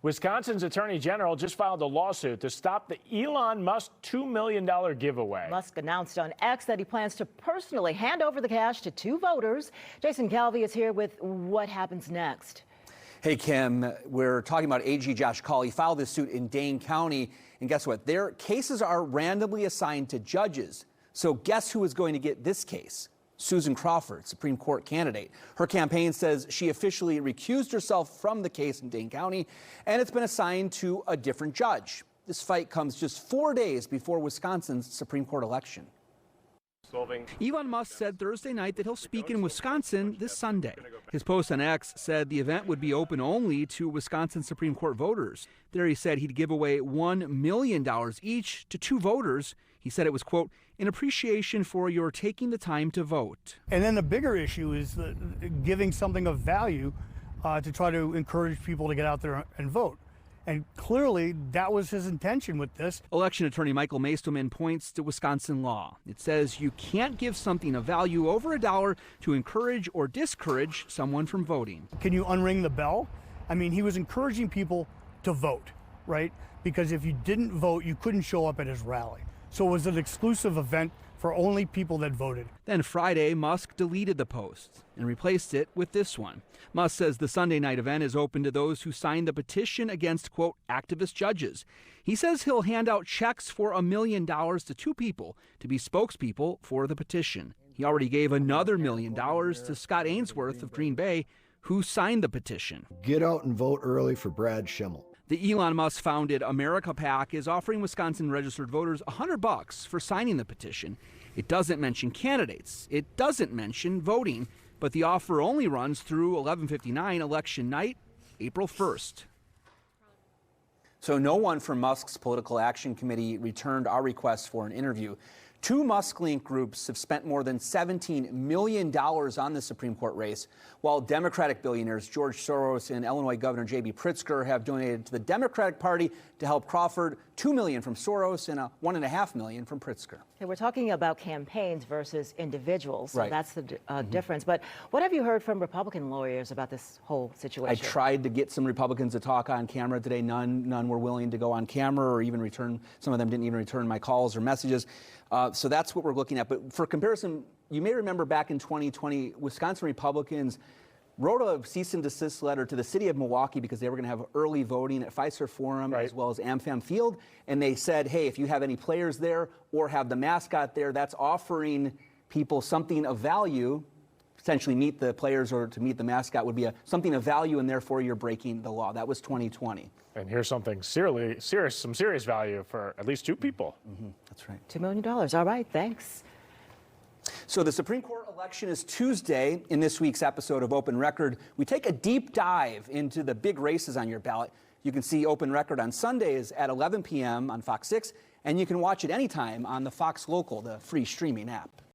Wisconsin's Attorney General just filed a lawsuit to stop the Elon Musk $2 million giveaway. Musk announced on X that he plans to personally hand over the cash to two voters. Jason Calvi is here with what happens next. Hey, Kim, we're talking about AG Josh Call. He filed this suit in Dane County, and guess what? Their cases are randomly assigned to judges. So guess who is going to get this case? Susan Crawford, Supreme Court candidate. Her campaign says she officially recused herself from the case in Dane County, and it's been assigned to a different judge. This fight comes just 4 days before Wisconsin's Supreme Court election. Elon Musk said Thursday night that he'll speak in Wisconsin this Sunday. His post on X said the event would be open only to Wisconsin Supreme Court voters. There he said he'd give away $1 million each to two voters. He said it was, quote, in appreciation for your taking the time to vote. And then the bigger issue is giving something of value to try to encourage people to get out there and vote. And clearly, that was his intention with this. Election attorney Michael Maestelman points to Wisconsin law. It says you can't give something of value over $1 to encourage or discourage someone from voting. Can you unring the bell? I mean, he was encouraging people to vote, right? Because if you didn't vote, you couldn't show up at his rally. So it was an exclusive event for only people that voted. Then Friday, Musk deleted the post and replaced it with this one. Musk says the Sunday night event is open to those who signed the petition against, quote, activist judges. He says he'll hand out checks for $1 million to two people to be spokespeople for the petition. He already gave another $1 million to Scott Ainsworth of Green Bay, who signed the petition. Get out and vote early for Brad Schimmel. The Elon Musk founded America PAC is offering Wisconsin registered voters $100 for signing the petition. It doesn't mention candidates. It doesn't mention voting, but the offer only runs through 11:59 election night, April 1st. So no one from Musk's political action committee returned our request for an interview. Two Musk-linked groups have spent more than $17 million on the Supreme Court race, while Democratic billionaires George Soros and Illinois Governor J.B. Pritzker have donated to the Democratic Party to help Crawford, $2 million from Soros and $1.5 million from Pritzker. Okay, we're talking about campaigns versus individuals, so right. that's the difference. But what have you heard from Republican lawyers about this whole situation? I tried to get some Republicans to talk on camera today. None were willing to go on camera or even return. Some of them didn't even return my calls or messages. So that's what we're looking at. But for comparison, you may remember back in 2020, Wisconsin Republicans wrote a cease and desist letter to the city of Milwaukee because they were going to have early voting at Fiserv Forum as well as AmFam Field. And they said, hey, if you have any players there or have the mascot there, that's offering people something of value. Potentially meet the players or to meet the mascot would be something of value, and therefore you're breaking the law. That was 2020. And here's something some serious value for at least two people. That's right. $2 million. All right, thanks. So the Supreme Court election is Tuesday. In this week's episode of Open Record, we take a deep dive into the big races on your ballot. You can see Open Record on Sundays at 11 p.m. on Fox 6, and you can watch it anytime on the Fox Local, the free streaming app.